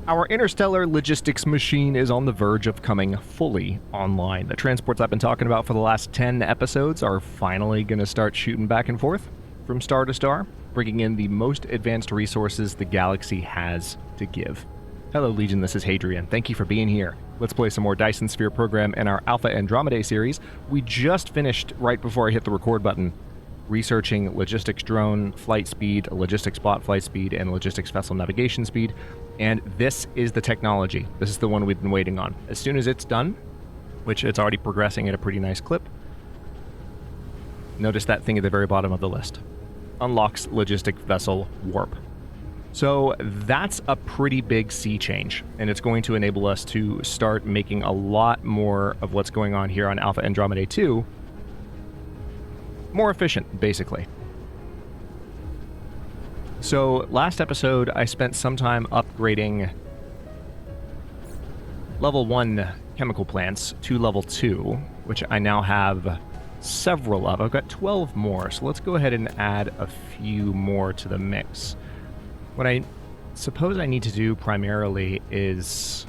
Our interstellar logistics machine is on the verge of coming fully online. The transports I've been talking about for the last 10 episodes are finally going to start shooting back and forth from star to star, bringing in the most advanced resources the galaxy has to give. Hello Legion, this is Hadrian. Thank you for being here. Let's play some more Dyson Sphere Program in our Alpha Andromedae series. We just finished, right before I hit the record button, researching logistics drone flight speed, logistics bot flight speed, and logistics vessel navigation speed. And this is the technology. This is the one we've been waiting on. As soon as it's done, which it's already progressing at a pretty nice clip, notice that thing at the very bottom of the list. Unlocks logistic vessel warp. So that's a pretty big sea change, and it's going to enable us to start making a lot more of what's going on here on Alpha Andromedae 2 more efficient, basically. So last episode, I spent some time upgrading level 1 chemical plants to level 2, which I now have several of. I've got 12 more, so let's go ahead and add a few more to the mix. What I suppose I need to do primarily is,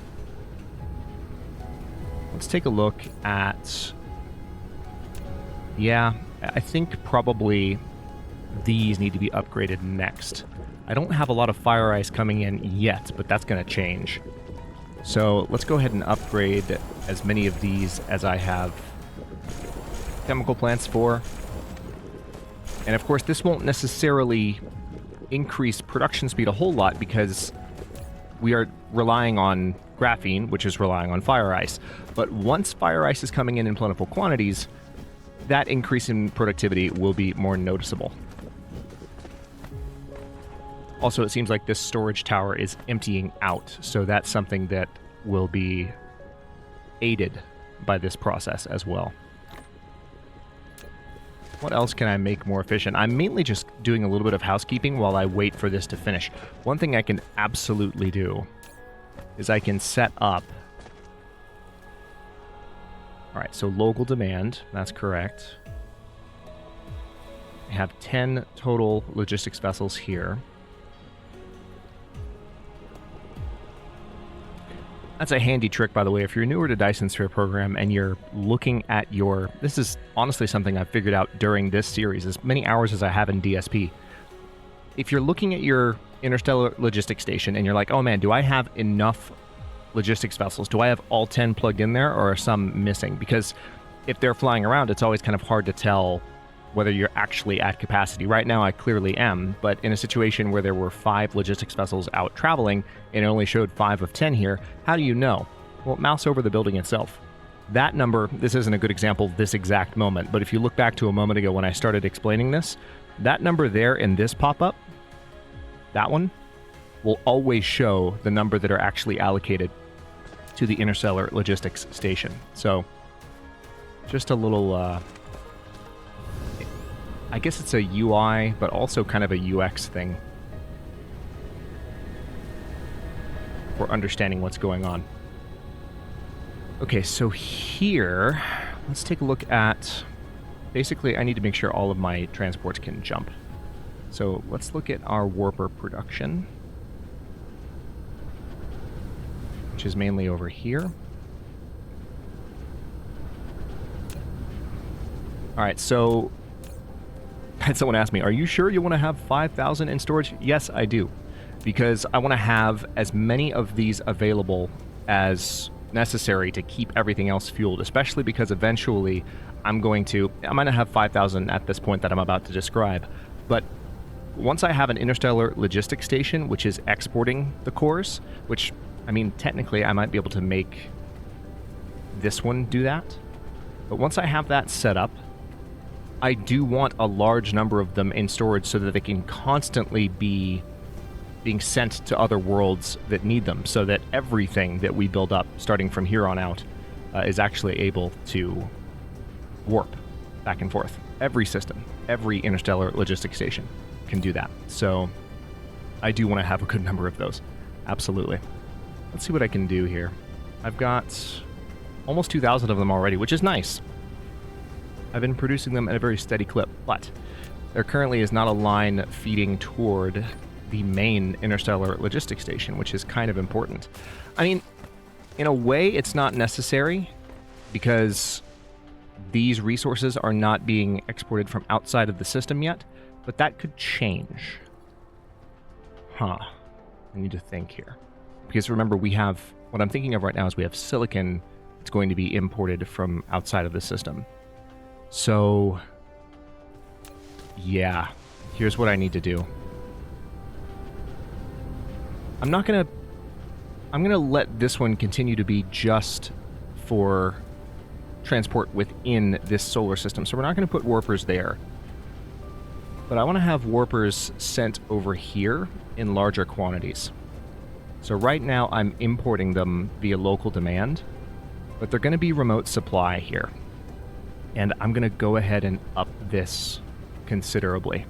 let's take a look at, I think probably these need to be upgraded next. I don't have a lot of fire ice coming in yet, but that's going to change. So let's go ahead and upgrade as many of these as I have chemical plants for. And of course, this won't necessarily increase production speed a whole lot because we are relying on graphene, which is relying on fire ice. But once fire ice is coming in plentiful quantities, that increase in productivity will be more noticeable. Also, it seems like this storage tower is emptying out, so that's something that will be aided by this process as well. What else can I make more efficient? I'm mainly just doing a little bit of housekeeping while I wait for this to finish. One thing I can absolutely do is I can set up... Alright, so local demand, that's correct. I have 10 total logistics vessels here. That's a handy trick, by the way. If you're newer to Dyson Sphere Program and you're looking at your... This is honestly something I've figured out during this series, as many hours as I have in DSP. If you're looking at your interstellar logistics station and you're like, oh man, do I have enough logistics vessels? Do I have all 10 plugged in there, or are some missing? Because if they're flying around, it's always kind of hard to tell whether you're actually at capacity. Right now, I clearly am, but in a situation where there were 5 logistics vessels out traveling and it only showed 5 of 10 here, how do you know? Well, mouse over the building itself. That number, this isn't a good example this exact moment, but if you look back to a moment ago when I started explaining this, that number there in this pop-up, that one, will always show the number that are actually allocated to the interstellar logistics station. So, just a little... I guess it's a UI, but also kind of a UX thing for understanding what's going on. Okay, so here, let's take a look at... Basically, I need to make sure all of my transports can jump. So let's look at our warper production, which is mainly over here. Alright, so... I had someone ask me, are you sure you want to have 5,000 in storage? Yes, I do. Because I want to have as many of these available as necessary to keep everything else fueled, especially because eventually I'm going to have 5,000 at this point that I'm about to describe. But once I have an interstellar logistics station, which is exporting the cores, which, I mean, technically I might be able to make this one do that. But once I have that set up, I do want a large number of them in storage so that they can constantly be being sent to other worlds that need them, so that everything that we build up, starting from here on out, is actually able to warp back and forth. Every system, every interstellar logistics station can do that. So I do want to have a good number of those. Absolutely. Let's see what I can do here. I've got almost 2,000 of them already, which is nice. I've been producing them at a very steady clip, but there currently is not a line feeding toward the main interstellar logistics station, which is kind of important. I mean, in a way, it's not necessary because these resources are not being exported from outside of the system yet, but that could change. I need to think here. Because remember, we have, what I'm thinking of right now is we have silicon that's going to be imported from outside of the system. So, yeah, here's what I need to do. I'm gonna let this one continue to be just for transport within this solar system. So we're not gonna put warpers there. But I want to have warpers sent over here in larger quantities. So right now I'm importing them via local demand, but they're going to be remote supply here. And I'm going to go ahead and up this considerably.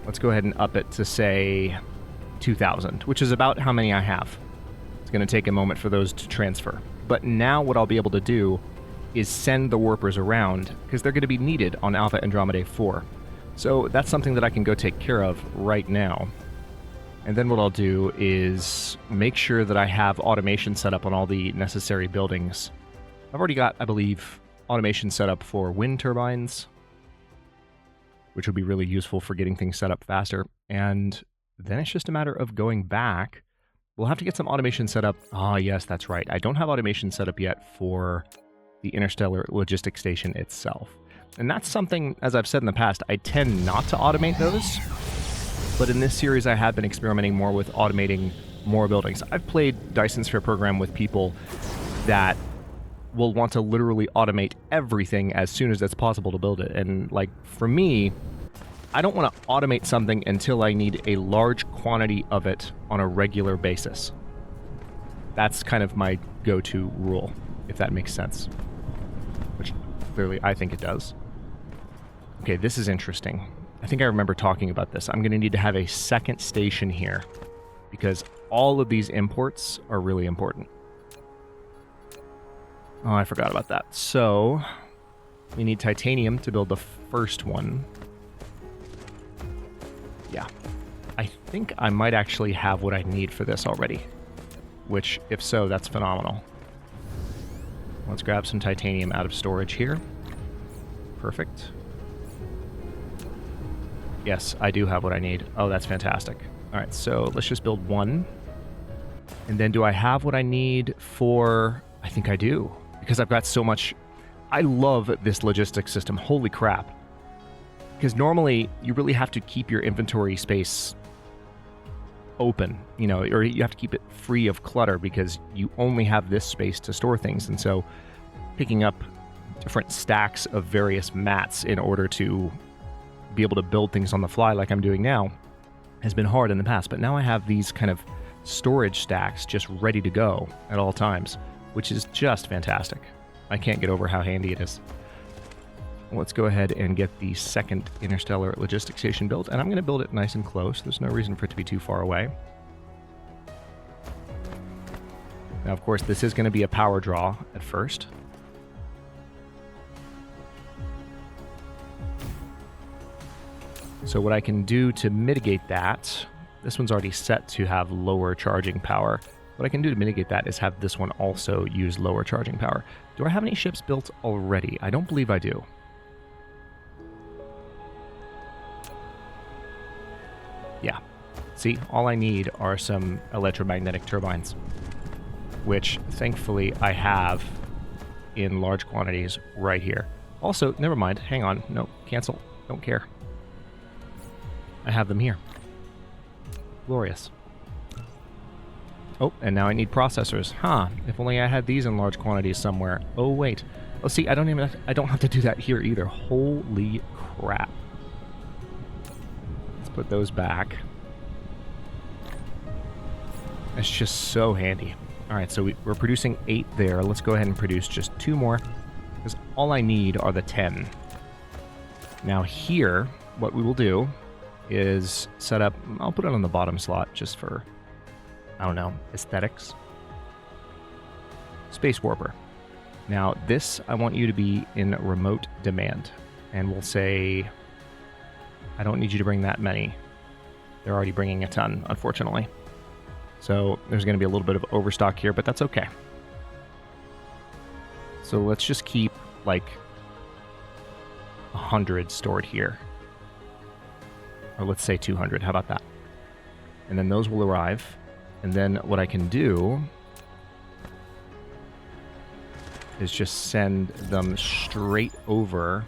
Let's go ahead and up it to, say, 2,000, which is about how many I have. It's going to take a moment for those to transfer. But now what I'll be able to do is send the warpers around, because they're going to be needed on Alpha Andromedae 4. So that's something that I can go take care of right now. And then what I'll do is make sure that I have automation set up on all the necessary buildings. I've already got, I believe, automation set up for wind turbines, which would be really useful for getting things set up faster. And then it's just a matter of going back. We'll have to get some automation set up. Ah, yes, that's right. I don't have automation set up yet for the interstellar logistics station itself. And that's something, as I've said in the past, I tend not to automate those. But in this series, I have been experimenting more with automating more buildings. I've played Dyson Sphere Program with people that will want to literally automate everything as soon as it's possible to build it. And like, for me, I don't want to automate something until I need a large quantity of it on a regular basis. That's kind of my go-to rule, if that makes sense. Which, clearly, I think it does. Okay, this is interesting. I think I remember talking about this. I'm going to need to have a second station here because all of these imports are really important. Oh, I forgot about that. So, we need titanium to build the first one. Yeah. I think I might actually have what I need for this already. Which, if so, that's phenomenal. Let's grab some titanium out of storage here. Perfect. Yes, I do have what I need. Oh, that's fantastic. All right, so let's just build one. And then do I have what I need for... I think I do. Because I've got so much... I love this logistics system. Holy crap. Because normally, you really have to keep your inventory space open, you know, or you have to keep it free of clutter because you only have this space to store things. And so picking up different stacks of various mats in order to be able to build things on the fly like I'm doing now has been hard in the past. But now I have these kind of storage stacks just ready to go at all times, which is just fantastic. I can't get over how handy it is. Let's go ahead and get the second interstellar logistics station built, and I'm going to build it nice and close. There's no reason for it to be too far away. Now, of course, this is going to be a power draw at first. So what I can do to mitigate that, this one's already set to have lower charging power. What I can do to mitigate that is have this one also use lower charging power. Do I have any ships built already? I don't believe I do. Yeah. See, all I need are some electromagnetic turbines, which thankfully I have in large quantities right here. Also, never mind. Hang on. No, cancel. Don't care. I have them here. Glorious. Oh, and now I need processors. Huh. If only I had these in large quantities somewhere. Oh, wait. Oh, see, I don't have to do that here either. Holy crap. Let's put those back. That's just so handy. All right, so we're producing 8 there. Let's go ahead and produce just 2 more, because all I need are the 10. Now here, what we will do is set up... I'll put it on the bottom slot just for... I don't know, aesthetics. Space Warper. Now, this, I want you to be in remote demand. And we'll say, I don't need you to bring that many. They're already bringing a ton, unfortunately. So there's going to be a little bit of overstock here, but that's okay. So let's just keep, like, 100 stored here. Or let's say 200. How about that? And then those will arrive. And then what I can do is just send them straight over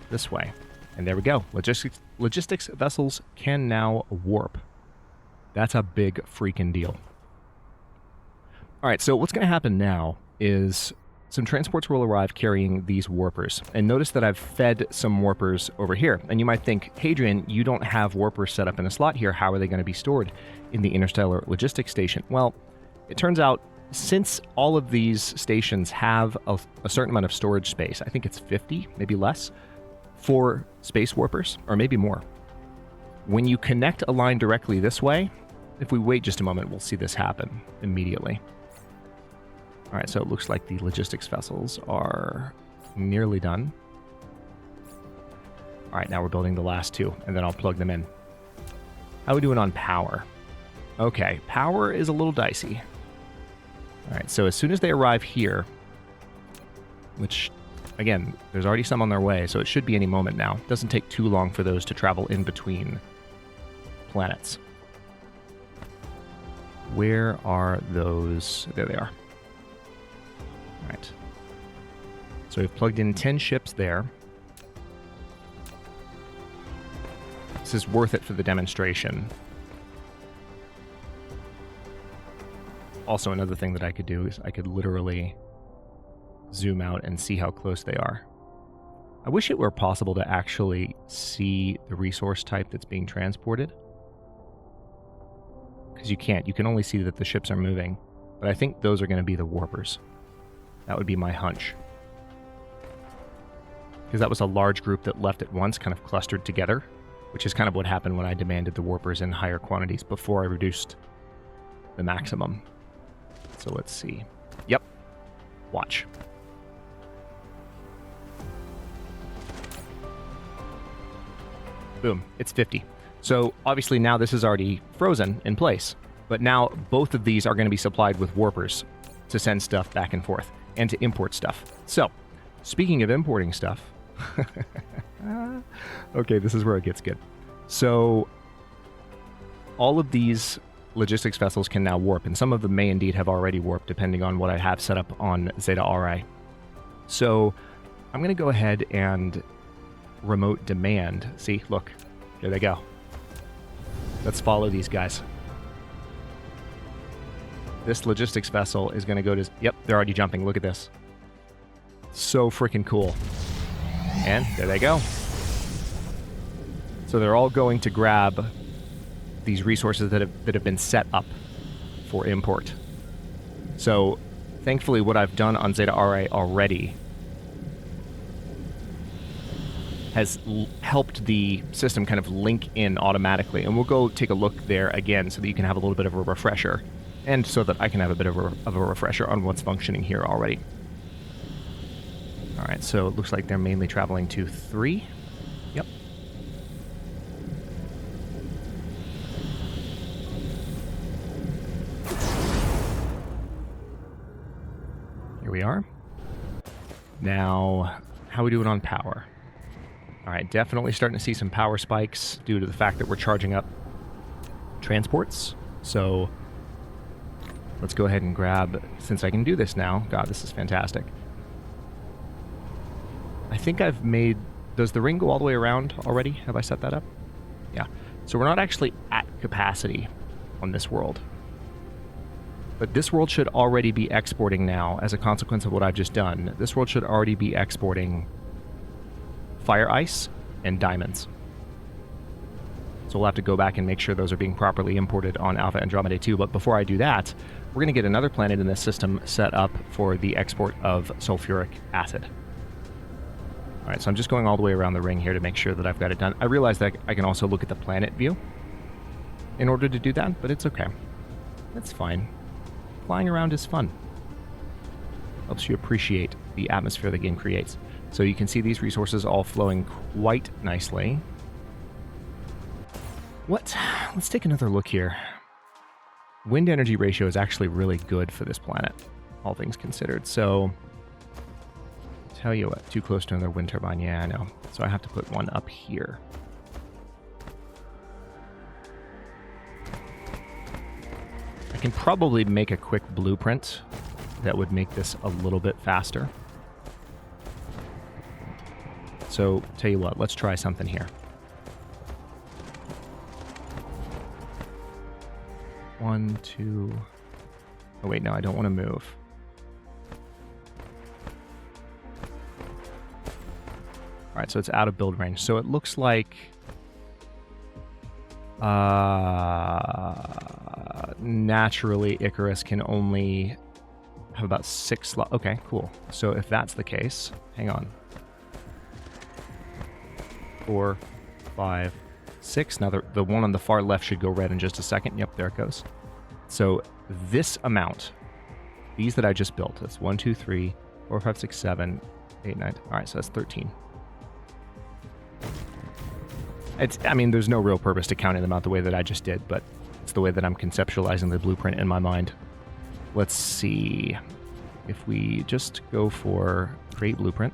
this way. And there we go. Logistics vessels can now warp. That's a big freaking deal. All right, so what's going to happen now is some transports will arrive carrying these warpers. And notice that I've fed some warpers over here. And you might think, Hadrian, you don't have warpers set up in a slot here. How are they going to be stored in the Interstellar Logistics Station? Well, it turns out since all of these stations have a certain amount of storage space, I think it's 50, maybe less, for space warpers, or maybe more. When you connect a line directly this way, if we wait just a moment, we'll see this happen immediately. All right, so it looks like the logistics vessels are nearly done. All right, now we're building the last two, and then I'll plug them in. How are we doing on power? Okay, power is a little dicey. All right, so as soon as they arrive here, which, again, there's already some on their way, so it should be any moment now. It doesn't take too long for those to travel in between planets. Where are those? There they are. All right. So we've plugged in 10 ships there. This is worth it for the demonstration. Also, another thing that I could do is I could literally zoom out and see how close they are. I wish it were possible to actually see the resource type that's being transported. Because you can't. You can only see that the ships are moving. But I think those are going to be the warpers. That would be my hunch. Because that was a large group that left at once, kind of clustered together, which is kind of what happened when I demanded the warpers in higher quantities before I reduced the maximum. So let's see. Yep. Watch. Boom. It's 50. So obviously now this is already frozen in place. But now both of these are going to be supplied with warpers to send stuff back and forth and to import stuff. So, speaking of importing stuff, okay, this is where it gets good. So, all of these logistics vessels can now warp, and some of them may indeed have already warped, depending on what I have set up on Zeta RI. So, I'm going to go ahead and remote demand. See, look, there they go. Let's follow these guys. This logistics vessel is going to go to... Yep, they're already jumping. Look at this. So freaking cool. And there they go. So they're all going to grab these resources that have been set up for import. So thankfully what I've done on Zeta RA already has helped the system kind of link in automatically. And we'll go take a look there again so that you can have a little bit of a refresher. And so that I can have a bit of a refresher on what's functioning here already. All right, so it looks like they're mainly traveling to 3. Yep. Here we are. Now, how are we doing on power? All right, definitely starting to see some power spikes due to the fact that we're charging up transports. So let's go ahead and grab, since I can do this now. God, this is fantastic. I think I've made... Does the ring go all the way around already? Have I set that up? Yeah. So we're not actually at capacity on this world. But this world should already be exporting now as a consequence of what I've just done. This world should already be exporting fire ice and diamonds. So we'll have to go back and make sure those are being properly imported on Alpha Andromedae 2. But before I do that, we're going to get another planet in this system set up for the export of sulfuric acid. All right, so I'm just going all the way around the ring here to make sure that I've got it done. I realize that I can also look at the planet view in order to do that, but it's okay. That's fine. Flying around is fun. Helps you appreciate the atmosphere the game creates. So you can see these resources all flowing quite nicely. What? Let's take another look here. Wind energy ratio is actually really good for this planet, all things considered. So, tell you what, too close to another wind turbine. Yeah, I know. So I have to put one up here. I can probably make a quick blueprint that would make this a little bit faster. So, tell you what, let's try something here. 1, 2... Oh wait, no, I don't want to move. Alright, so it's out of build range. So it looks like... naturally, Icarus can only have about 6 slots. Okay, cool. So if that's the case, hang on. 4, 5, 6. Now the one on the far left should go red in just a second. Yep, there it goes. So this amount, these that I just built, that's 1, 2, 3, 4, 5, 6, 7, 8, 9. All right, so that's 13. I mean, there's no real purpose to counting them out the way that I just did, but it's the way that I'm conceptualizing the blueprint in my mind. Let's see if we just go for create blueprint.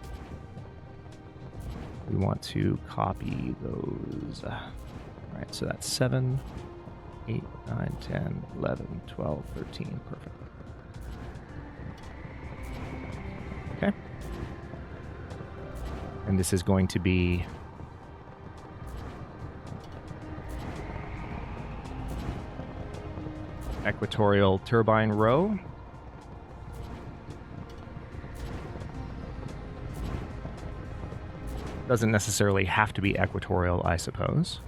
We want to copy those. All right, so that's 7, 8, 9, 10, 11, 12, 13. Perfect. Okay. And this is going to be equatorial turbine row. Doesn't necessarily have to be equatorial, I suppose.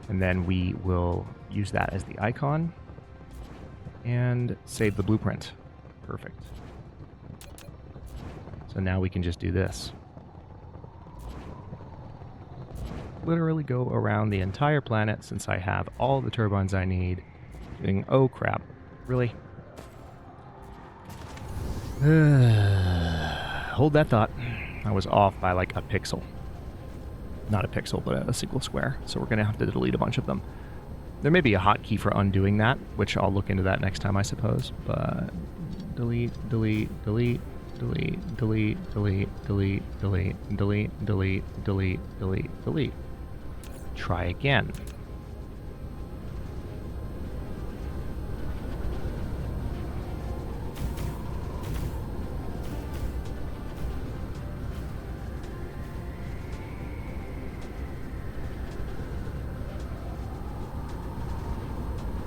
And then we will use that as the icon and save the blueprint. Perfect. So now we can just do this. Literally go around the entire planet since I have all the turbines I need. Doing, oh crap, really? Hold that thought. I was off by like a pixel. Not a pixel, but a single square. So we're going to have to delete a bunch of them. There may be a hotkey for undoing that, which I'll look into that next time, I suppose. But delete, delete, delete, delete, delete, delete, delete, delete, delete, delete, delete, delete, delete. Try again.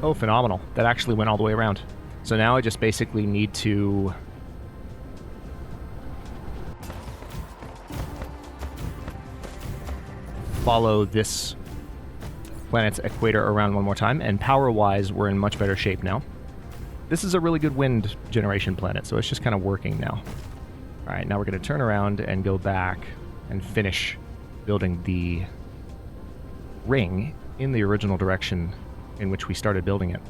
Oh, phenomenal. That actually went all the way around. So now I just basically need to follow this planet's equator around one more time, and power-wise, we're in much better shape now. This is a really good wind generation planet, so it's just kind of working now. All right, now we're going to turn around and go back and finish building the ring in the original direction in which we started building it.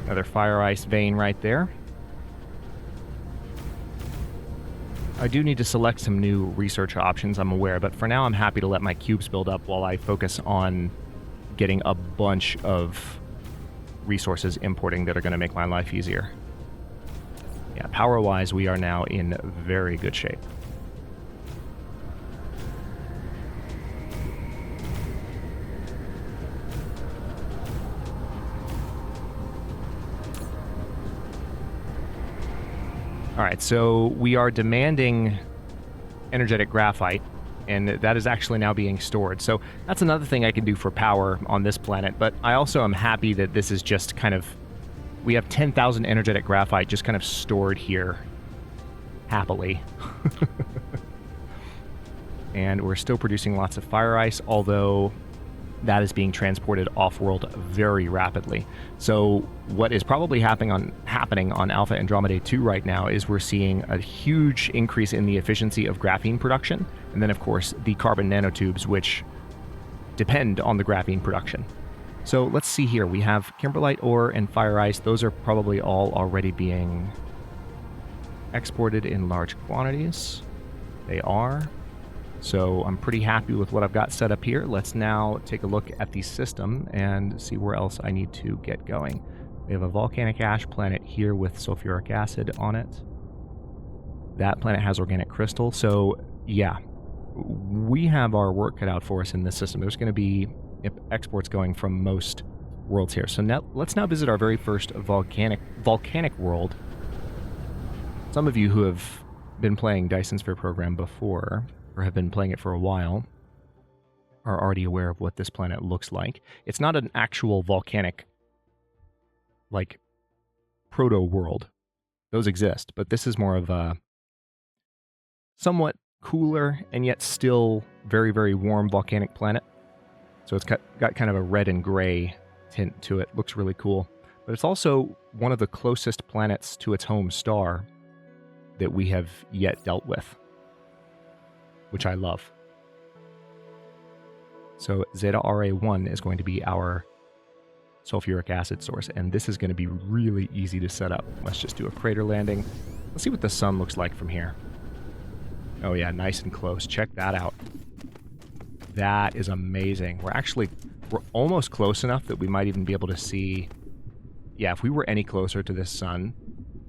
Another fire ice vein right there. I do need to select some new research options, I'm aware, but for now I'm happy to let my cubes build up while I focus on getting a bunch of resources importing that are going to make my life easier. Yeah, power-wise, we are now in very good shape. All right, so we are demanding energetic graphite, and that is actually now being stored. So that's another thing I can do for power on this planet, but I also am happy that this is just kind of... We have 10,000 energetic graphite just kind of stored here, happily. And we're still producing lots of fire ice, although that is being transported off-world very rapidly. So what is probably happening on Alpha Andromedae 2 right now is we're seeing a huge increase in the efficiency of graphene production, and then of course the carbon nanotubes, which depend on the graphene production. So let's see here. We have kimberlite ore and fire ice. Those are probably all already being exported in large quantities. They are. So I'm pretty happy with what I've got set up here. Let's now take a look at the system and see where else I need to get going. We have a volcanic ash planet here with sulfuric acid on it. That planet has organic crystal. So yeah, we have our work cut out for us in this system. There's going to be exports going from most worlds here. So now let's now visit our very first volcanic world. Some of you who have been playing Dyson Sphere Program before, or have been playing it for a while, are already aware of what this planet looks like. It's not an actual volcanic, like, proto-world. Those exist, but this is more of a somewhat cooler and yet still very, very warm volcanic planet. So it's got kind of a red and gray tint to it. Looks really cool. But it's also one of the closest planets to its home star that we have yet dealt with, which I love. So Zeta RA1 is going to be our sulfuric acid source, and this is going to be really easy to set up. Let's just do a crater landing. Let's see what the sun looks like from here. Oh yeah, nice and close. Check that out. That is amazing. We're almost close enough that we might even be able to see... Yeah, if we were any closer to this sun,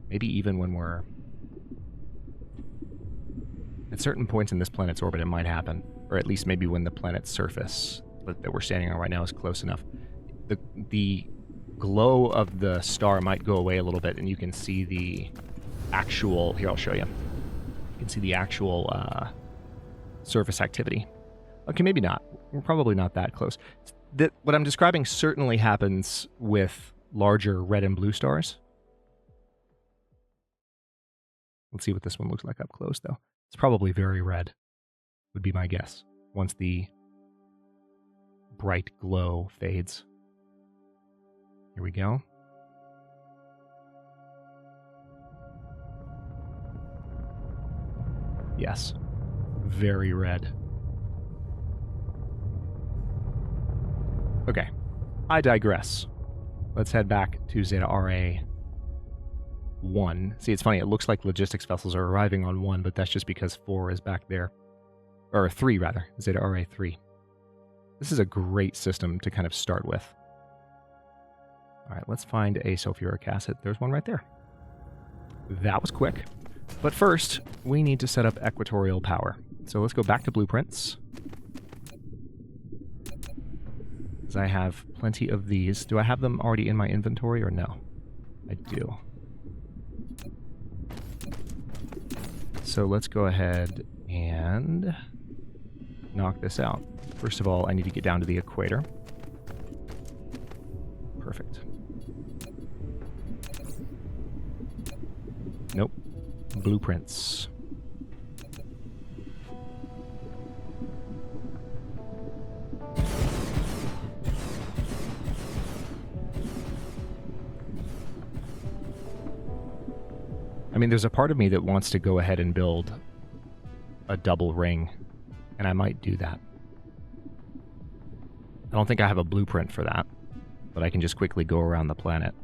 maybe even when we're... At certain points in this planet's orbit, it might happen. Or at least maybe when the planet's surface that we're standing on right now is close enough. The glow of the star might go away a little bit, and you can see the actual... Here, I'll show you. You can see the actual surface activity. Okay, maybe not. We're probably not that close. What I'm describing certainly happens with larger red and blue stars. Let's see what this one looks like up close, though. It's probably very red, would be my guess, once the bright glow fades. Here we go. Yes, very red. Okay, I digress. Let's head back to Zeta RA 1. See, it's funny, it looks like logistics vessels are arriving on 1, but that's just because 4 is back there. Or 3, rather. Zeta RA 3. This is a great system to kind of start with. Alright, let's find a sulfuric acid. There's one right there. That was quick. But first, we need to set up equatorial power. So let's go back to blueprints. I have plenty of these. Do I have them already in my inventory or no? I do. So let's go ahead and knock this out. First of all, I need to get down to the equator. Perfect. Nope. Blueprints. I mean, there's a part of me that wants to go ahead and build a double ring, and I might do that. I don't think I have a blueprint for that, but I can just quickly go around the planet.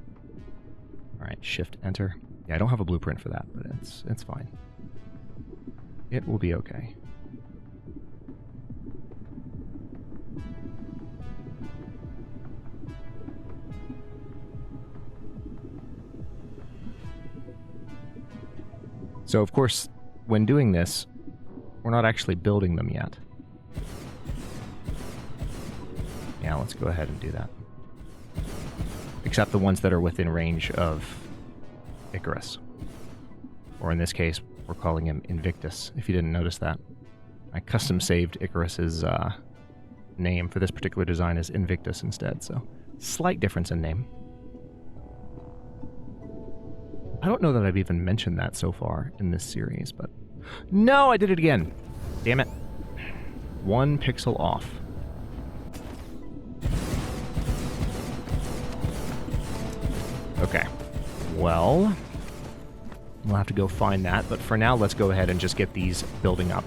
Alright, shift enter. Yeah, I don't have a blueprint for that, but it's fine. It will be okay. So, of course, when doing this, we're not actually building them yet. Yeah, let's go ahead and do that. Except the ones that are within range of Icarus. Or in this case, we're calling him Invictus, if you didn't notice that. I custom saved Icarus's name for this particular design as Invictus instead, so slight difference in name. I don't know that I've even mentioned that so far in this series, but... No, I did it again! Damn it. 1 pixel off. Well, we'll have to go find that, but for now, let's go ahead and just get these building up.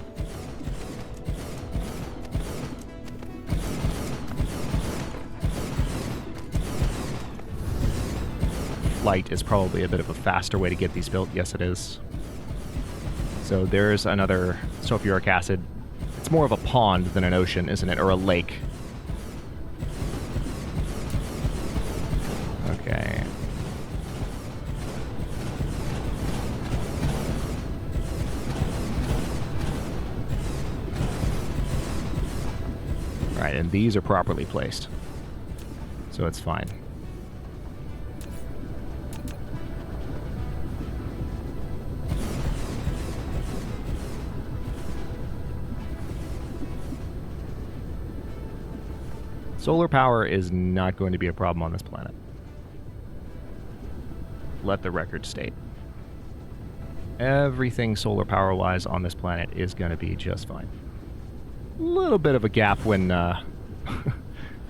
Flight is probably a bit of a faster way to get these built. Yes, it is. So there's another sulfuric acid. It's more of a pond than an ocean, isn't it? Or a lake. Okay. Right, and these are properly placed. So it's fine. Solar power is not going to be a problem on this planet. Let the record state. Everything solar power-wise on this planet is going to be just fine. A little bit of a gap when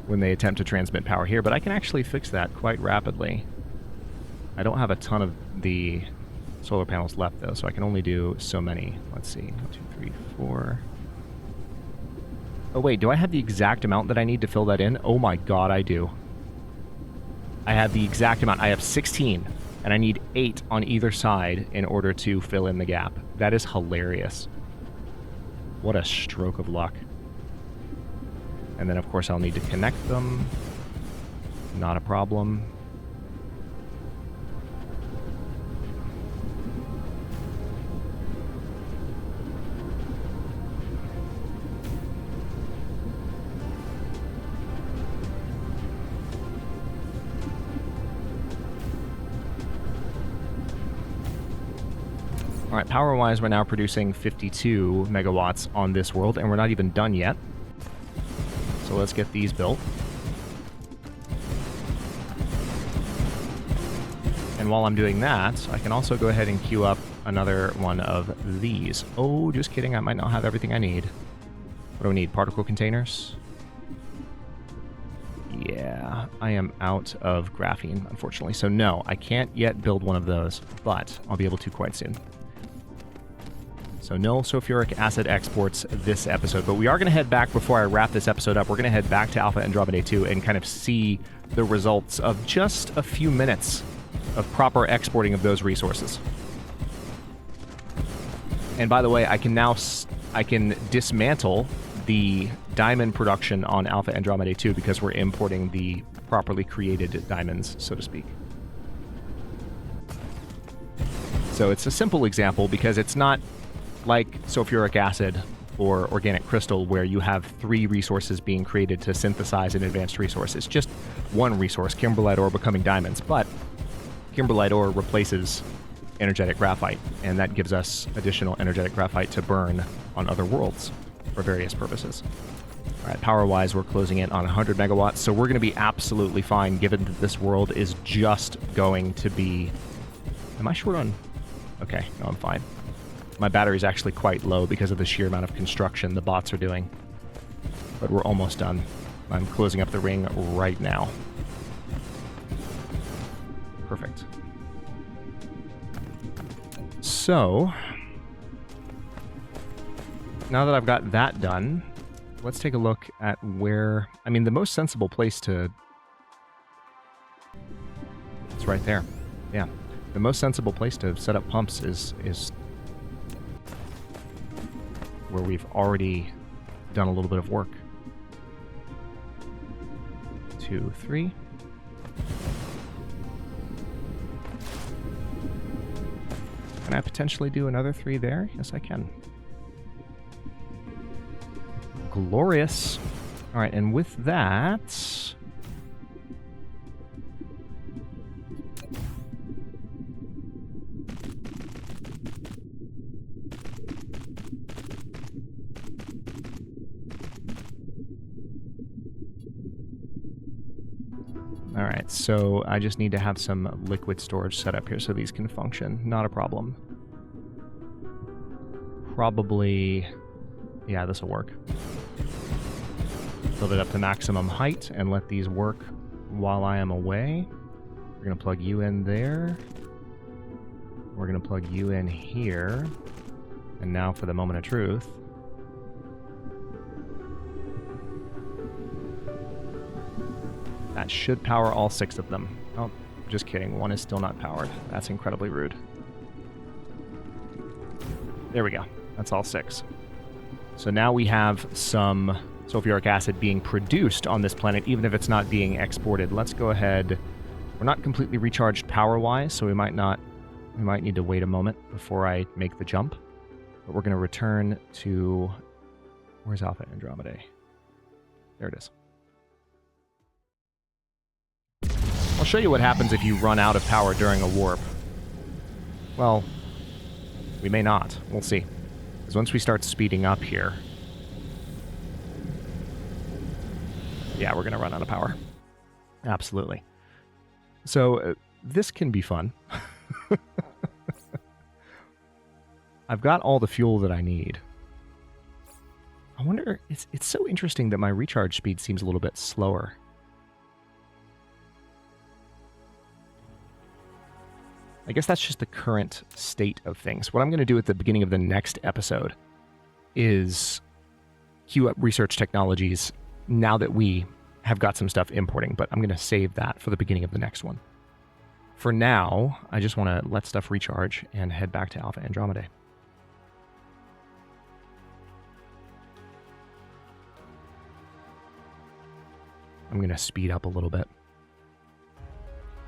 when they attempt to transmit power here, but I can actually fix that quite rapidly. I don't have a ton of the solar panels left, though, so I can only do so many. Let's see. 1, 2, 3, 4... Oh wait, do I have the exact amount that I need to fill that in? Oh my god, I do. I have the exact amount. I have 16, and I need 8 on either side in order to fill in the gap. That is hilarious. What a stroke of luck. And then, of course, I'll need to connect them. Not a problem. All right, power-wise, we're now producing 52 megawatts on this world, and we're not even done yet. So let's get these built. And while I'm doing that, I can also go ahead and queue up another one of these. Oh, just kidding, I might not have everything I need. What do we need? Particle containers? Yeah, I am out of graphene, unfortunately. So no, I can't yet build one of those, but I'll be able to quite soon. So no sulfuric acid exports this episode, but we are going to head back before I wrap this episode up. We're going to head back to Alpha Andromedae 2 and kind of see the results of just a few minutes of proper exporting of those resources. And by the way, I can dismantle the diamond production on Alpha Andromedae 2 because we're importing the properly created diamonds, so to speak. So it's a simple example because it's not like sulfuric acid or organic crystal where you have 3 resources being created to synthesize an advanced resource. It's just one resource, kimberlite ore becoming diamonds, but kimberlite ore replaces energetic graphite, and that gives us additional energetic graphite to burn on other worlds for various purposes. All right, power-wise, we're closing in on 100 megawatts, so we're going to be absolutely fine given that this world is just going to be... Am I short on... Okay, no, I'm fine. My battery's actually quite low because of the sheer amount of construction the bots are doing. But we're almost done. I'm closing up the ring right now. Perfect. So, now that I've got that done, let's take a look at where... I mean, the most sensible place to... It's right there. Yeah. The most sensible place to set up pumps is where we've already done a little bit of work. 2, 3. Can I potentially do another 3 there? Yes, I can. Glorious. All right, and with that... Alright, so I just need to have some liquid storage set up here so these can function. Not a problem. Probably... Yeah, this will work. Build it up to maximum height and let these work while I am away. We're going to plug you in there. We're going to plug you in here. And now for the moment of truth. That should power all 6 of them. Oh, just kidding. One is still not powered. That's incredibly rude. There we go. That's all 6. So now we have some sulfuric acid being produced on this planet, even if it's not being exported. Let's go ahead. We're not completely recharged power-wise, so we might need to wait a moment before I make the jump. But we're going to return to... Where's Alpha Andromedae? There it is. I'll show you what happens if you run out of power during a warp. Well, we may not. We'll see. Because once we start speeding up here... Yeah, we're going to run out of power. Absolutely. So, this can be fun. I've got all the fuel that I need. I wonder... It's so interesting that my recharge speed seems a little bit slower. I guess that's just the current state of things. What I'm going to do at the beginning of the next episode is queue up research technologies now that we have got some stuff importing, but I'm going to save that for the beginning of the next one. For now, I just want to let stuff recharge and head back to Alpha Andromedae. I'm going to speed up a little bit.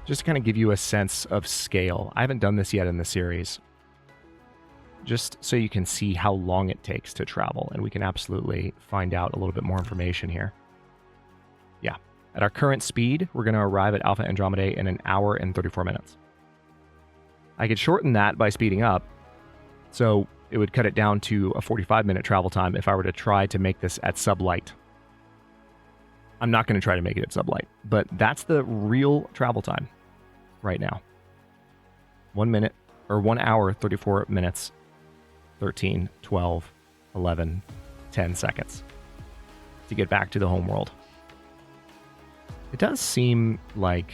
Just to kind of give you a sense of scale. I haven't done this yet in the series. Just so you can see how long it takes to travel, and we can absolutely find out a little bit more information here. Yeah. At our current speed, we're going to arrive at Alpha Andromedae in 1 hour and 34 minutes. I could shorten that by speeding up, so it would cut it down to a 45-minute travel time if I were to try to make this at sublight. I'm not going to try to make it at sublight, but that's the real travel time right now. 1 hour, 34 minutes, 13, 12, 11, 10 seconds to get back to the home world. It does seem like,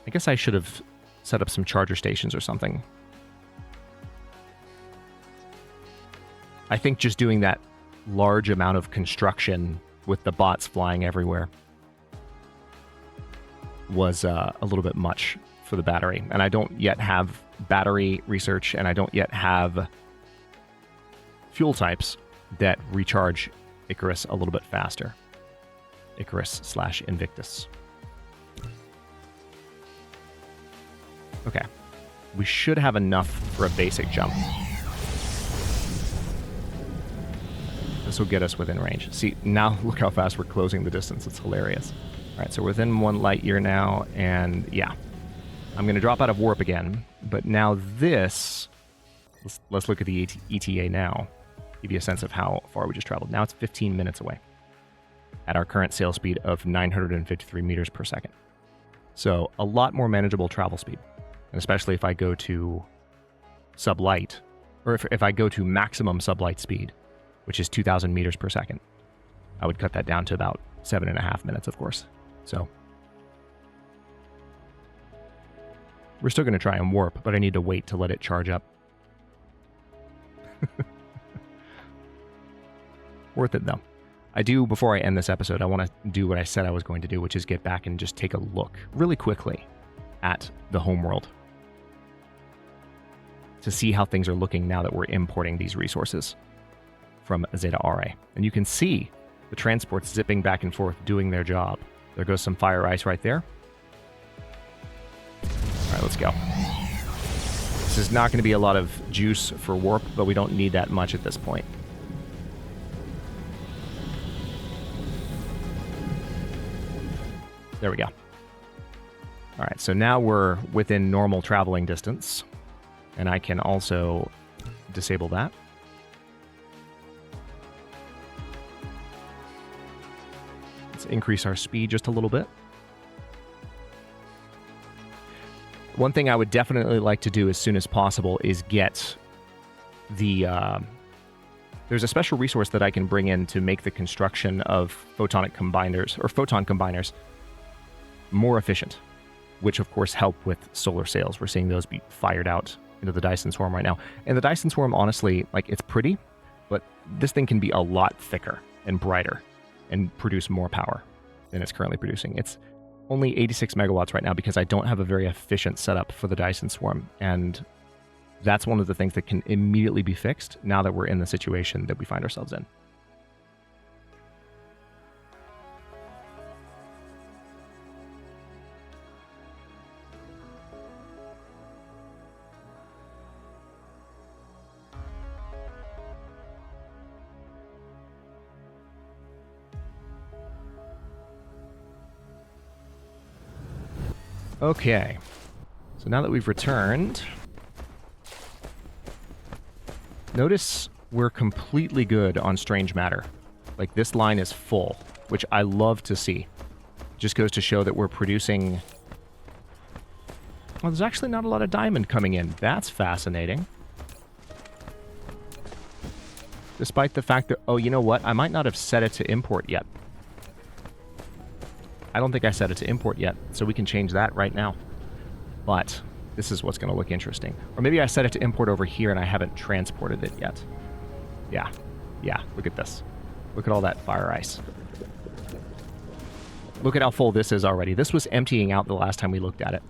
I guess I should have set up some charger stations or something. I think just doing that large amount of construction with the bots flying everywhere was a little bit much for the battery. And I don't yet have battery research, and I don't yet have fuel types that recharge Icarus a little bit faster. Icarus/Invictus. Okay. We should have enough for a basic jump. This will get us within range. See, now look how fast we're closing the distance. It's hilarious. All right, so we're within 1 light year now, and yeah. I'm going to drop out of warp again, but now this... Let's look at the ETA now. Give you a sense of how far we just traveled. Now it's 15 minutes away at our current sail speed of 953 meters per second. So a lot more manageable travel speed, and especially if I go to sublight, or if I go to maximum sublight speed, which is 2,000 meters per second. I would cut that down to about 7.5 minutes, of course. So we're still going to try and warp, but I need to wait to let it charge up. Worth it, though. I do, before I end this episode, I want to do what I said I was going to do, which is get back and just take a look really quickly at the homeworld to see how things are looking now that we're importing these resources from Zeta RA. And you can see the transports zipping back and forth doing their job. There goes some fire ice right there. All right, let's go. This is not going to be a lot of juice for warp, but we don't need that much at this point. There we go. All right, so now we're within normal traveling distance, and I can also disable that. Let's increase our speed just a little bit. One thing I would definitely like to do as soon as possible is get the... there's a special resource that I can bring in to make the construction of photonic combiners, or photon combiners, more efficient, which of course help with solar sails. We're seeing those be fired out into the Dyson Swarm right now. And the Dyson Swarm, honestly, like, it's pretty, but this thing can be a lot thicker and brighter and produce more power than it's currently producing. It's only 86 megawatts right now because I don't have a very efficient setup for the Dyson Swarm. And that's one of the things that can immediately be fixed now that we're in the situation that we find ourselves in. Okay, so now that we've returned, notice we're completely good on strange matter. Like, this line is full, which I love to see. Just goes to show that we're producing... Well, there's actually not a lot of diamond coming in. That's fascinating. Despite the fact that... Oh, you know what? I might not have set it to import yet. I don't think I set it to import yet, so we can change that right now. But this is what's going to look interesting. Or maybe I set it to import over here and I haven't transported it yet. Yeah, look at this. Look at all that fire ice. Look at how full this is already. This was emptying out the last time we looked at it.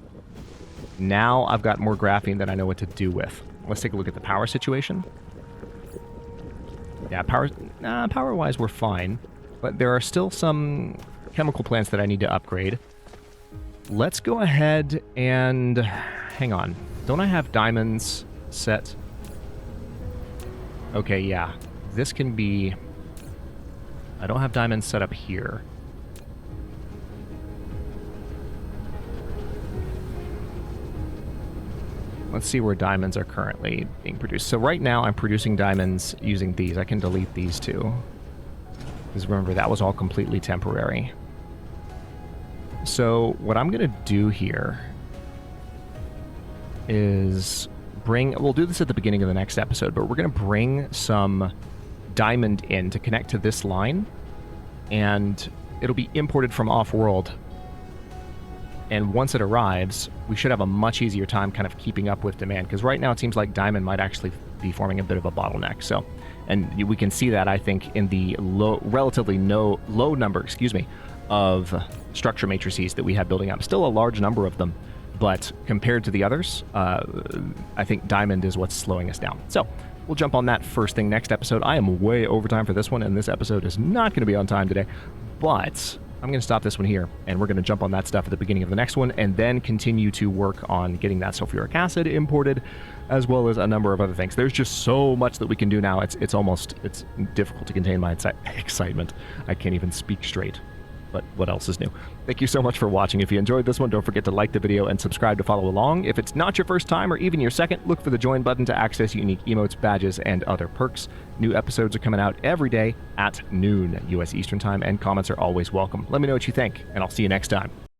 Now I've got more graphene than I know what to do with. Let's take a look at the power situation. Yeah, power-wise we're fine, but there are still some chemical plants that I need to upgrade. Let's go ahead and... Hang on. Don't I have diamonds set? Okay, yeah. This can be... I don't have diamonds set up here. Let's see where diamonds are currently being produced. So right now I'm producing diamonds using these. I can delete these two. Because remember, that was all completely temporary. So what I'm going to do here is bring... We'll do this at the beginning of the next episode, but we're going to bring some diamond in to connect to this line, and it'll be imported from off-world. And once it arrives, we should have a much easier time kind of keeping up with demand, because right now it seems like diamond might actually be forming a bit of a bottleneck. So, and we can see that, I think, in the relatively low number, of structure matrices that we have building up. Still a large number of them, but compared to the others, I think diamond is what's slowing us down. So we'll jump on that first thing next episode. I am way over time for this one, and this episode is not going to be on time today, but I'm going to stop this one here, and we're going to jump on that stuff at the beginning of the next one, and then continue to work on getting that sulfuric acid imported, as well as a number of other things. There's just so much that we can do now. It's difficult to contain my excitement. I can't even speak straight. But what else is new? Thank you so much for watching. If you enjoyed this one, don't forget to like the video and subscribe to follow along. If it's not your first time or even your second, look for the join button to access unique emotes, badges, and other perks. New episodes are coming out every day at noon US Eastern Time, and comments are always welcome. Let me know what you think, and I'll see you next time.